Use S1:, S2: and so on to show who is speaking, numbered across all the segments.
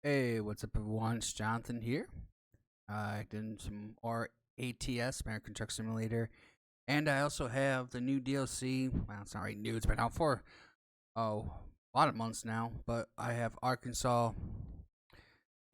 S1: Hey, what's up, everyone? It's Jonathan here. I did some more ATS, American Truck Simulator, and I also have the new DLC. Well, it's not really new, it's been out for a lot of months now, but I have Arkansas,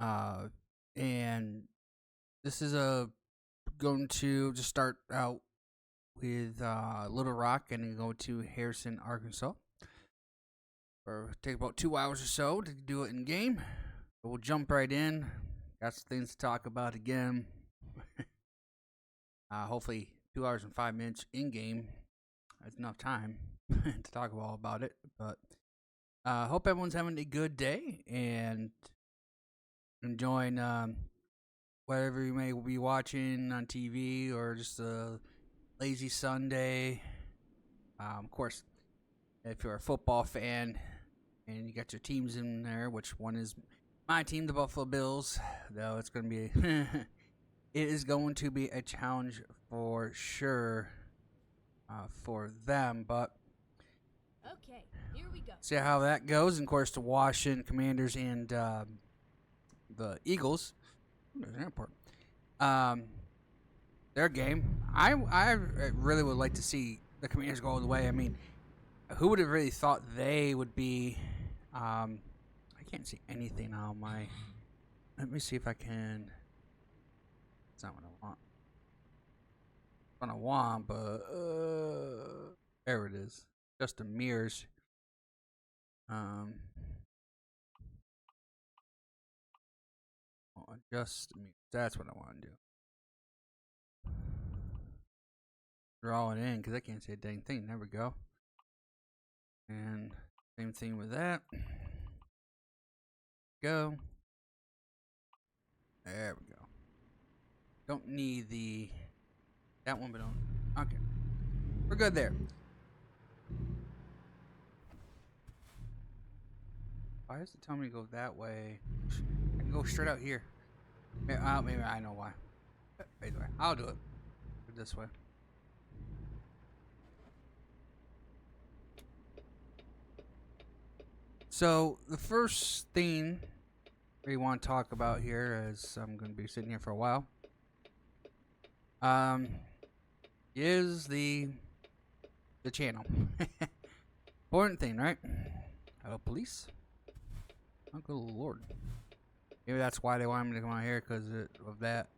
S1: uh, and this is going to just start out with Little Rock and then go to Harrison, Arkansas. Or take about 2 hours or so to do it in game. But we'll jump right in. Got some things to talk about again. Hopefully, 2 hours and 5 minutes in game. That's enough time to talk all about it. But hope everyone's having a good day and enjoying whatever you may be watching on TV or just a lazy Sunday. Of course, if you're a football fan and you got your teams in there, which one is my team, the Buffalo Bills, though it's going to be it is going to be a challenge for sure for them, but
S2: okay, here we go.
S1: See how that goes. And of course, the Washington Commanders and the Eagles. There's an airport. Their game. I really would like to see the Commanders go all the way. I mean, who would have really thought they would be? I can't see anything on my. Let me see if I can. It's not what I want. What I want, but there it is. Just the mirrors. Adjust mirrors. That's what I want to do. Draw it in because I can't see a dang thing. There we go. And same thing with that. Go. There we go. Don't need that one, but don't. Okay, we're good there. Why does it tell me to go that way? I can go straight out here. Maybe I know why. Anyway, I'll do it. This way. So the first thing we want to talk about here, as I'm going to be sitting here for a while, is the channel. Important thing, right? Hello, police. Oh, good lord. Maybe that's why they wanted me to come out here, because of that.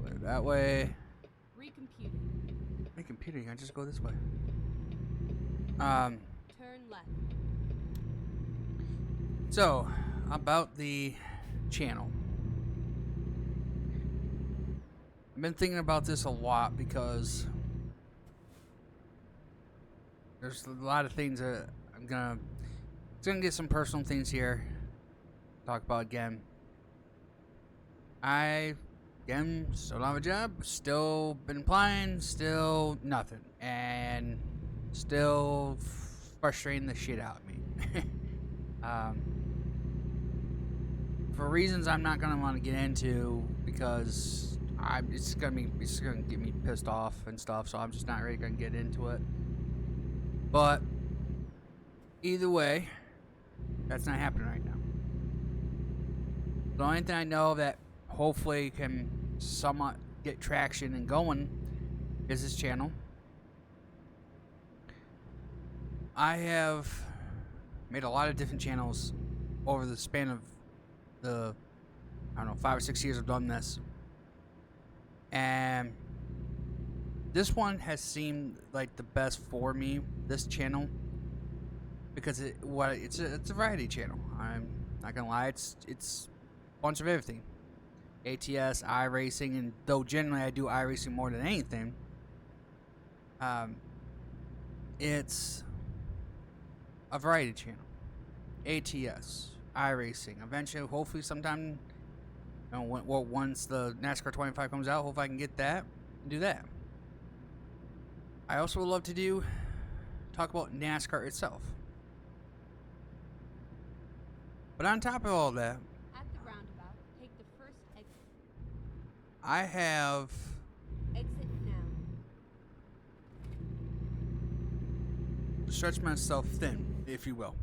S1: Go that way.
S2: Recomputing.
S1: Recomputing, I just go this way.
S2: Turn left.
S1: So, about the channel. I've been thinking about this a lot because there's a lot of things that it's gonna get some personal things here. Talk about again. Again, still don't have a job, still been applying, still nothing, and still frustrating the shit out of me. For reasons I'm not gonna want to get into because it's gonna get me pissed off and stuff. So I'm just not really gonna get into it. But either way, that's not happening right now. The only thing I know that hopefully can somewhat get traction and going is this channel. I have made a lot of different channels over the span of the 5 or 6 years I've done this, and this one has seemed like the best for me, this channel, because it's a variety channel. I'm not gonna lie, it's a bunch of everything. ATS, iRacing, and though generally I do iRacing more than anything, it's a variety channel. ATS, iRacing. Eventually, hopefully sometime, once the NASCAR 25 comes out, hopefully I can get that and do that. I also would love to talk about NASCAR itself. But on top of all that,
S2: At the roundabout, take the first exit.
S1: I have
S2: Exit now.
S1: stretched myself thin, if you will.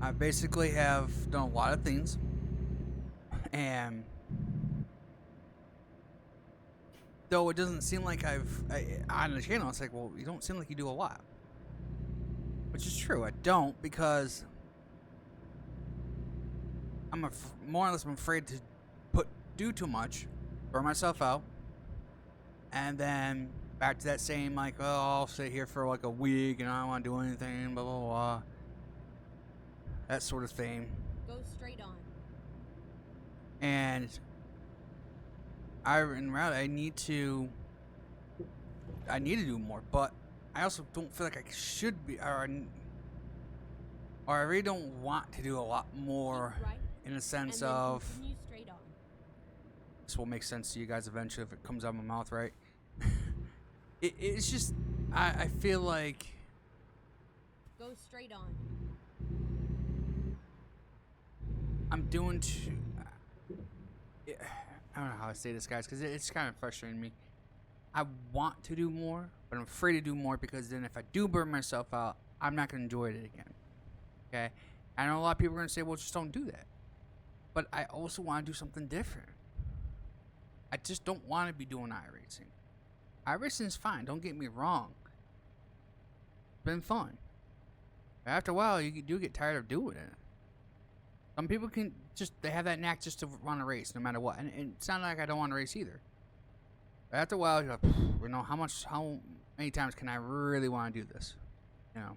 S1: I basically have done a lot of things, and though it doesn't seem like on the channel, it's like, well, you don't seem like you do a lot, which is true. I don't, because more or less I'm afraid to do too much, burn myself out, and then back to that same, like, oh, I'll sit here for like a week and I don't want to do anything, blah blah blah, that sort of thing.
S2: Go straight on.
S1: And in reality, I need to do more, but I also don't feel like I should be, or I really don't want to do a lot more,
S2: Keep right,
S1: in the sense
S2: and then
S1: of,
S2: continue straight on.
S1: this will make sense to you guys eventually if it comes out of my mouth right. It's just, I feel like
S2: Go straight on.
S1: I'm doing too, I don't know how to say this, guys, because it's kind of frustrating me. I want to do more, but I'm afraid to do more, because then if I do burn myself out, I'm not going to enjoy it again. Okay? I know a lot of people are going to say, well, just don't do that. But I also want to do something different. I just don't want to be doing iRacing. iRacing is fine, don't get me wrong. It's been fun. But after a while, you do get tired of doing it. Some people they have that knack just to want to race no matter what. And it's not like I don't want to race either. But after a while, you're like, you know, how many times can I really want to do this? You know.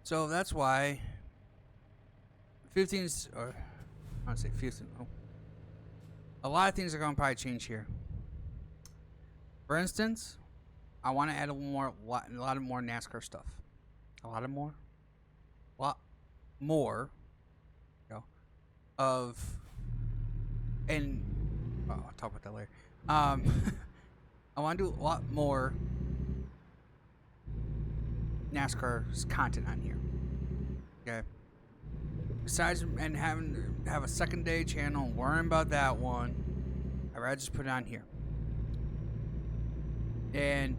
S1: So that's why 15's, or I want to say 15, a lot of things are going to probably change here. For instance, I want to add a lot of more NASCAR stuff. A lot more, you know, and I'll talk about that later. I want to do a lot more NASCAR content on here. Okay. Besides, and have a secondary channel, and worrying about that one, I'd rather just put it on here. And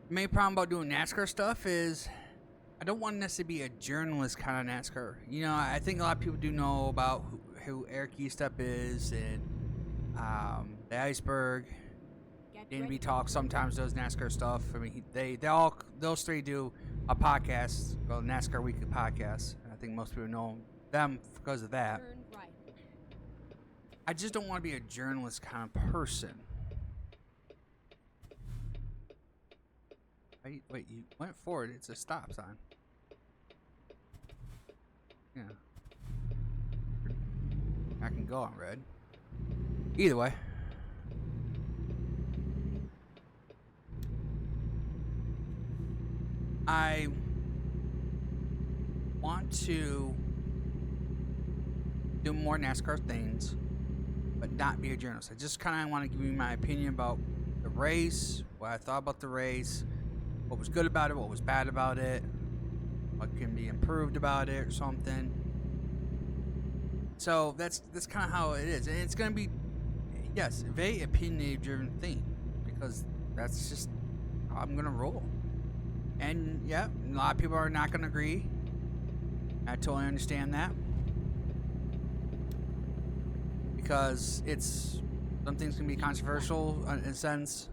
S1: the main problem about doing NASCAR stuff is I don't want to necessarily be a journalist kind of NASCAR. You know, I think a lot of people do know about who Eric Eastep is, and the Iceberg. DNB Talk sometimes does NASCAR stuff. I mean, those three do a podcast called NASCAR Weekly Podcast. I think most people know them because of that.
S2: Turn right.
S1: I just don't want to be a journalist kind of person. Wait, you went forward. It's a stop sign. Yeah. I can go on red. Either way. I want to do more NASCAR things, but not be a journalist. I just kind of want to give you my opinion about the race, what I thought about the race, what was good about it, what was bad about it, what can be improved about it or something. So that's kind of how it is. And it's going to be, yes, a very opinionative driven thing, because that's just how I'm going to roll. And yeah, a lot of people are not going to agree. I totally understand that. Because some things can be controversial in a sense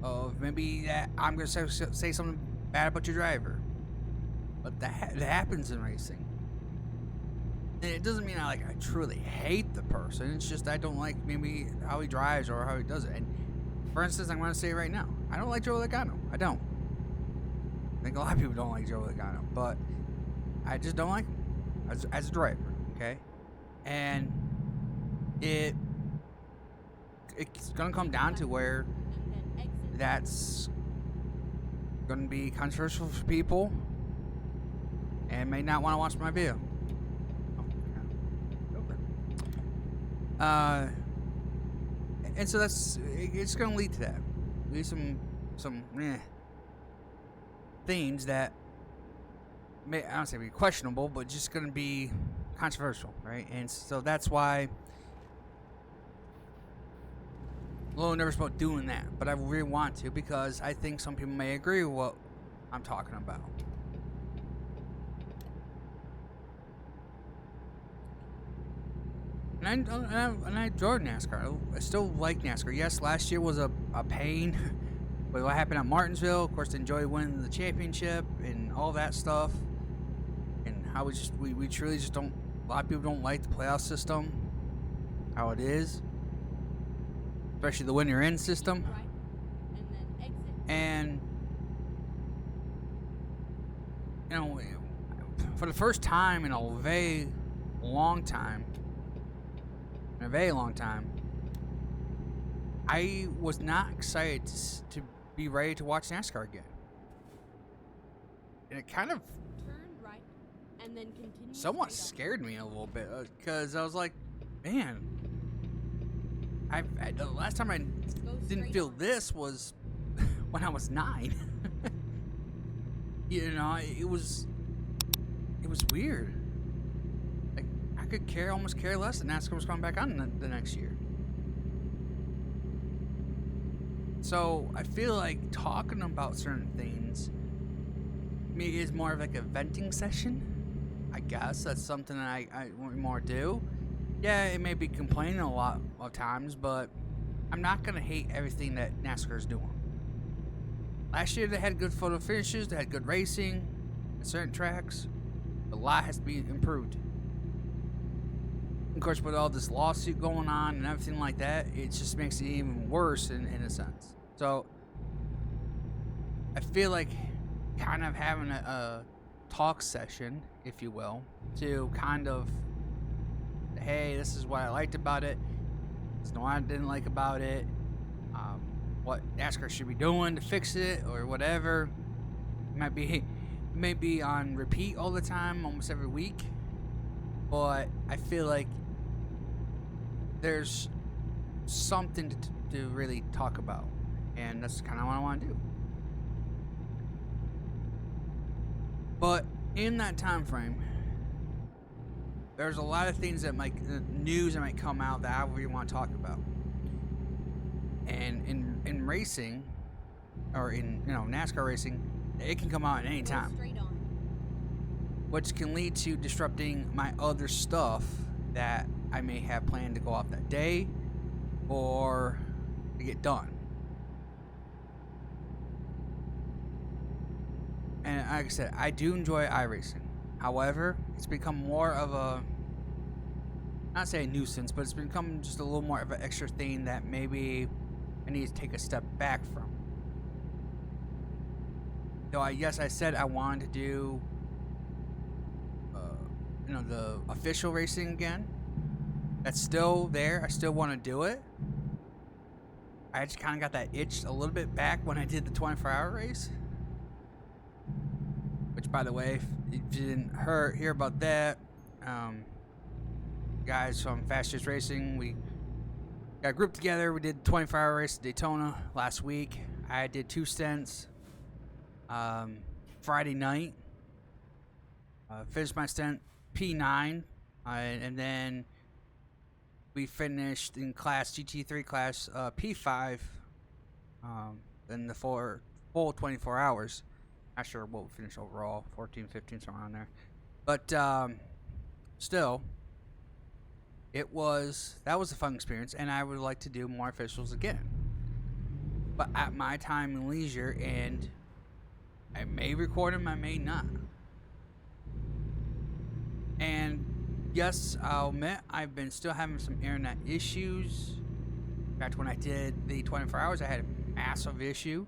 S1: of maybe that I'm going to say something bad about your driver. But that happens in racing. And it doesn't mean I truly hate the person. It's just I don't like maybe how he drives or how he does it. And for instance, I'm going to say it right now, I don't like Joe Logano. I don't. I think a lot of people don't like Joe Logano, but I just don't like him as a driver, okay? And it's going to come down to where that's going to be controversial for people and may not want to watch my video. And so it's going to lead to that. Lead some things that may, I don't say be questionable, but just going to be controversial, right? And so that's why I'm a little nervous about doing that, but I really want to, because I think some people may agree with I'm talking about. And I enjoy NASCAR. I still like NASCAR. Yes, last year was a pain. But what happened at Martinsville, of course, enjoy winning the championship and all that stuff. And how we truly just don't, a lot of people don't like the playoff system, how it is. Especially the winner in system.
S2: Right, and then exit.
S1: And, you know, for the first time in a very long time, I was not excited to be ready to watch NASCAR again. And it kind of
S2: Turn right, and then continue.
S1: somewhat
S2: straight
S1: scared me a little bit because I was like, man, the last time I
S2: on. Go
S1: didn't
S2: straight
S1: feel
S2: on.
S1: this was when I was 9. You know, it was weird. Like I could almost care less that NASCAR was coming back on the next year. So I feel like talking about certain things maybe is more of like a venting session. I guess that's something that I want more do. Yeah, it may be complaining a lot of times, but I'm not gonna hate everything that NASCAR is doing. Last year they had good photo finishes, they had good racing at certain tracks. A lot has to be improved. Of course, with all this lawsuit going on and everything like that, it just makes it even worse in a sense. So I feel like kind of having a talk session, if you will, to kind of, hey, this is what I liked about it. This is what I didn't like about it. What NASCAR should be doing to fix it or whatever. It may be on repeat all the time, almost every week. But I feel like there's something to really talk about. And that's kind of what I want to do. But in that time frame, there's a lot of things that news that might come out that I really want to talk about. And in racing, or in NASCAR racing, it can come out at any
S2: Go
S1: time,
S2: straight on.
S1: which can lead to disrupting my other stuff that I may have planned to go off that day or to get done. And like I said, I do enjoy iRacing. However, it's become more of a, not say a nuisance, but it's become just a little more of an extra thing that maybe I need to take a step back from. Though I said I wanted to do, the official racing again. That's still there. I still want to do it. I just kind of got that itch a little bit back when I did the 24-hour race. Which, by the way, if you didn't hear about that, guys from Fast Just Racing, we got grouped together. We did the 24-hour race at Daytona last week. I did 2 stints. Friday night, finished my stint P9, and then we finished in GT3 class P5 in the full 24 hours. Not sure what we finished overall, 14, 15, somewhere around there. But still, that was a fun experience, and I would like to do more officials again. But at my time and leisure, and I may record them, I may not. And yes, I'll admit I've been still having some internet issues. In fact, when I did the 24 hours, I had a massive issue,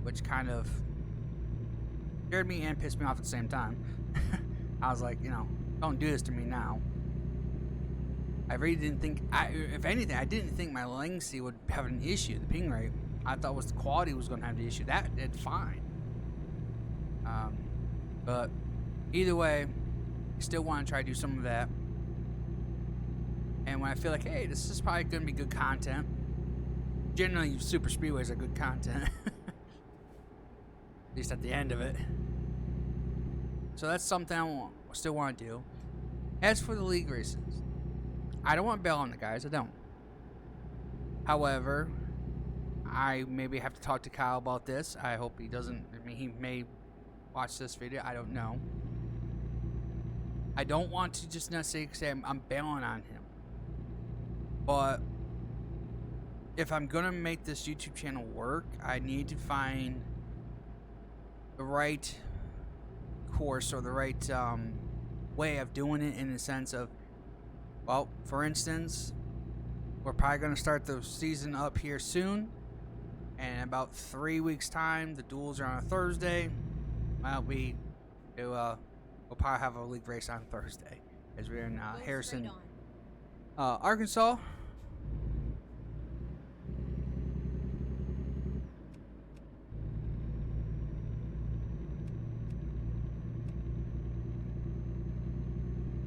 S1: which kind of scared me and pissed me off at the same time. I was like, don't do this to me now. I really didn't think, if anything, I didn't think my latency would have an issue, the ping rate. I thought was the quality was going to have the issue. That did fine. But either way, I still want to try to do some of that. And when I feel like, hey, this is probably going to be good content. Generally, super speedways are good content. At least at the end of it. So that's something I still want to do. As for the league races, I don't want to bail on the guys. I don't. However, I maybe have to talk to Kyle about this. I hope he doesn't. I mean, he may watch this video. I don't know. I don't want to just necessarily say I'm bailing on him. But if I'm going to make this YouTube channel work, I need to find the right course or the right way of doing it, in the sense of, well, for instance, we're probably going to start the season up here soon, and in about 3 weeks time the duels are on a Thursday. Well, we'll probably have a league race on Thursday, as we're in
S2: Go
S1: Harrison,
S2: straight on.
S1: Arkansas.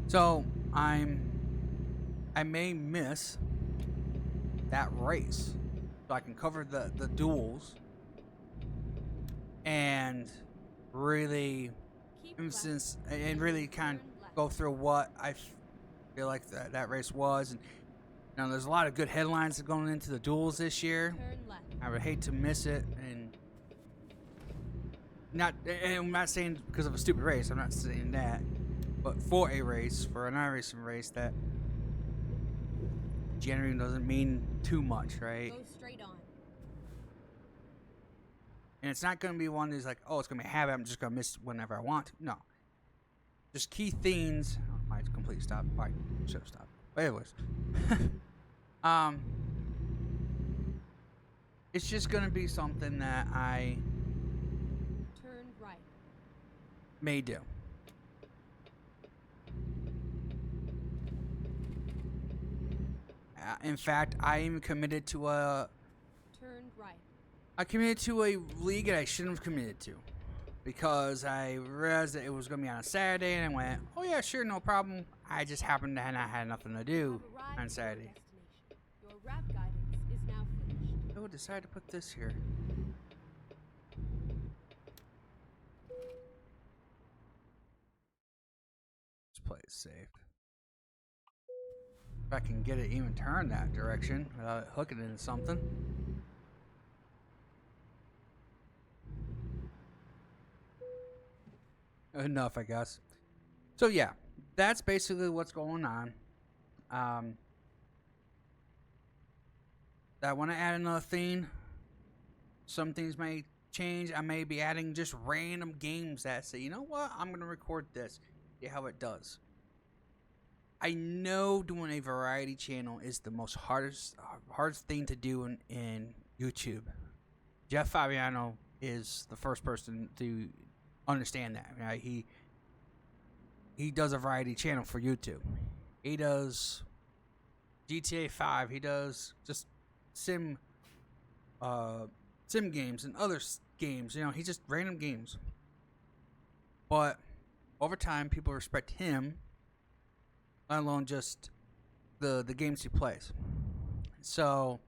S1: So I may miss that race, so I can cover the duels and really,
S2: Keep
S1: instance,
S2: left,
S1: and really kind
S2: turn
S1: of
S2: left.
S1: go through what I feel like that race was. And there's a lot of good headlines going into the duels this year.
S2: Turn left.
S1: I would hate to miss it, and I'm not saying because of a stupid race. I'm not saying that, but for a race, for an iRacing race, that generally doesn't mean too much, right?
S2: Go straight on.
S1: And it's not going to be one that's like, oh, it's going to be a habit, I'm just going to miss whenever I want to. No. Just key themes. Oh, my complete stop. I should have stopped. But anyways. It's just going to be something that I
S2: Turn right.
S1: may do. In fact, I even committed to
S2: Turn right.
S1: I committed to a league that I shouldn't have committed to, because I realized that it was going to be on a Saturday, and I went, oh yeah, sure, no problem. I just happened to not have nothing to do
S2: Have arrived
S1: on
S2: at your
S1: Saturday.
S2: destination. Your route guidance is now finished.
S1: Oh, decided to put this here. Let's play it safe. If I can get it even turned that direction without it hooking into something. Enough, I guess. So yeah, that's basically what's going on. I want to add another theme. Some things may change. I may be adding just random games that say, you know what, I'm going to record this. See how it does. I know doing a variety channel is the most hardest thing to do in YouTube. Jeff Fabiano is the first person to understand that. Right? He does a variety channel for YouTube. He does GTA 5. He does just sim games and other games. He just random games. But over time, people respect him, let alone just the games he plays. So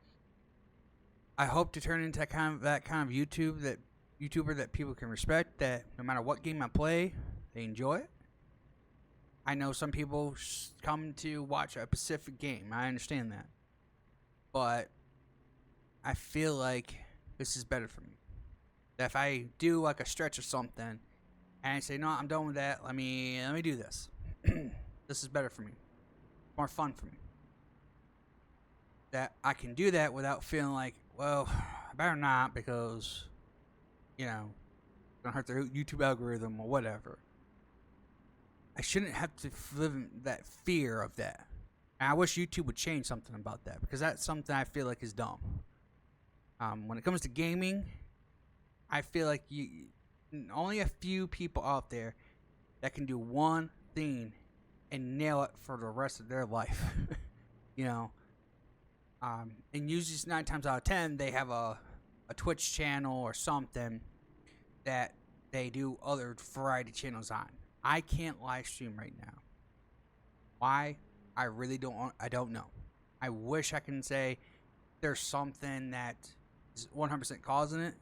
S1: I hope to turn into that kind of YouTuber that people can respect, that no matter what game I play, they enjoy it. I know some people come to watch a specific game. I understand that. But I feel like this is better for me. That if I do like a stretch or something, and I say, no, I'm done with that, let me do this. This is better for me. More fun for me. That I can do that without feeling like, well, I better not, because it's gonna hurt the YouTube algorithm or whatever. I shouldn't have to live in that fear of that. And I wish YouTube would change something about that, because that's something I feel like is dumb. When it comes to gaming, I feel like only a few people out there that can do one thing and nail it for the rest of their life. And usually 9 times out of 10 they have a Twitch channel or something that they do other variety channels on. I can't live stream right now. Why? I really don't know. I wish I can say there's something that is 100% causing it.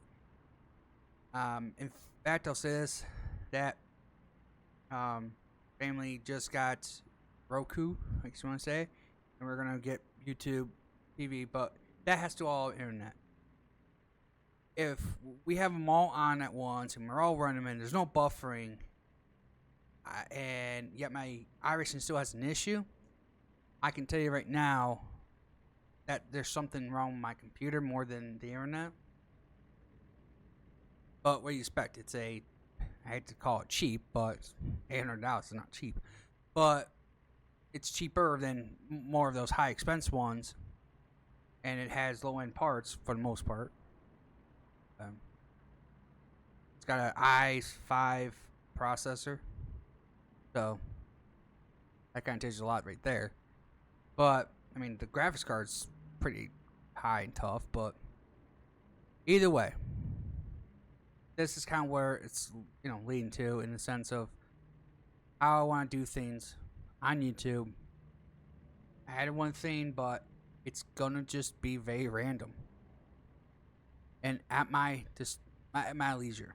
S1: In fact, I'll say this, that family just got Roku, I guess you want to say, and we're going to get YouTube TV, but that has to all internet. if we have them all on at once and we're all running them and there's no buffering, and yet my iRacing still has an issue, I can tell you right now that there's something wrong with my computer more than the internet. But what do you expect? I hate to call it cheap, but $800 is not cheap. But it's cheaper than more of those high expense ones, and it has low end parts for the most part. It's got an i5 processor, so that kind of tells you a lot right there. But I mean, the graphics card's pretty high and tough, but either way, this is kind of where it's leading to, in the sense of how I want to do things on YouTube. I had one thing, but it's gonna just be very random and at my leisure.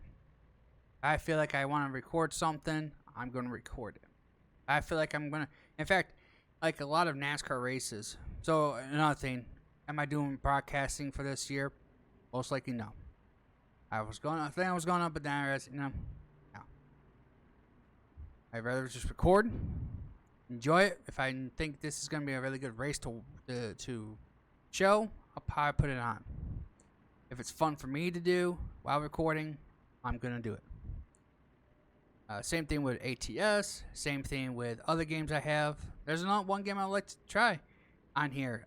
S1: I feel like I want to record something, I'm gonna record it. I feel like I'm gonna, in fact, like a lot of NASCAR races. So another thing, am I doing broadcasting for this year? Most likely no. I think I was going up, but then I realized, no. I'd rather just record, enjoy it. If I think this is going to be a really good race to show, I'll probably put it on. If it's fun for me to do while recording, I'm going to do it. Same thing with ATS. Same thing with other games I have. There's not one game I'd like to try on here.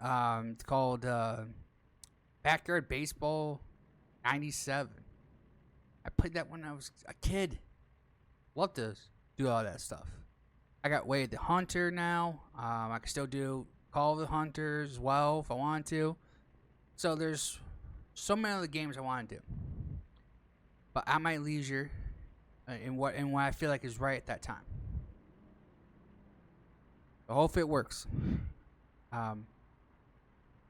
S1: It's called Backyard Baseball 97. I played that when I was a kid. Love to do all that stuff. I got Way of the Hunter now. I can still do Call of the Hunter as well if I want to. So there's so many other games I want to do. But at my leisure, in what I feel like is right at that time. So hopefully it works.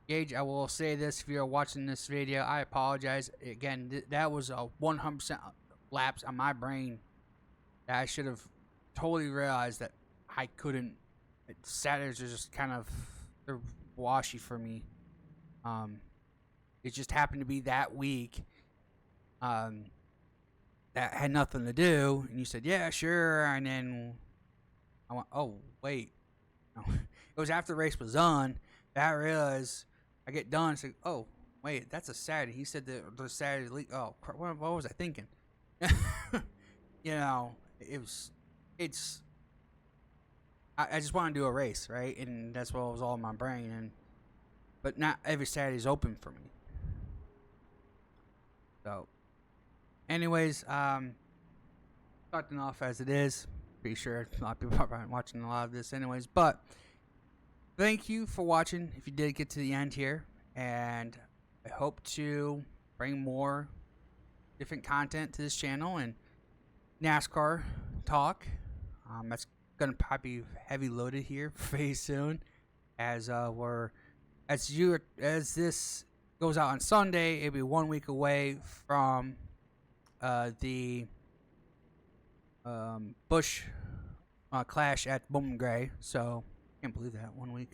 S1: Gage, I will say this: if you're watching this video, I apologize. Again, that was a 100% lapse on my brain. That I should have totally realized that I couldn't. Saturdays are just kind of, they're washy for me. It just happened to be that week. That had nothing to do, and you said, yeah, sure, and then I went, oh, wait. No. It was after the race was done that I realized, I get done, and say, oh, wait, that's a Saturday. He said the Saturday league. Oh, what was I thinking? I just want to do a race, right? And that's what was all in my brain. But not every Saturday is open for me. So, anyways, talked enough as it is. Pretty sure a lot of people are watching a lot of this anyways. But thank you for watching if you did get to the end here. And I hope to bring more different content to this channel and NASCAR talk. That's going to probably be heavy loaded here very soon. As this goes out on Sunday, it'll be 1 week away from the Busch Clash at Bowman Gray. So can't believe that, 1 week.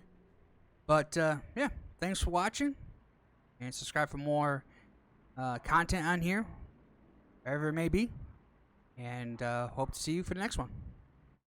S1: But yeah, thanks for watching, and subscribe for more content on here, wherever it may be. And hope to see you for the next one.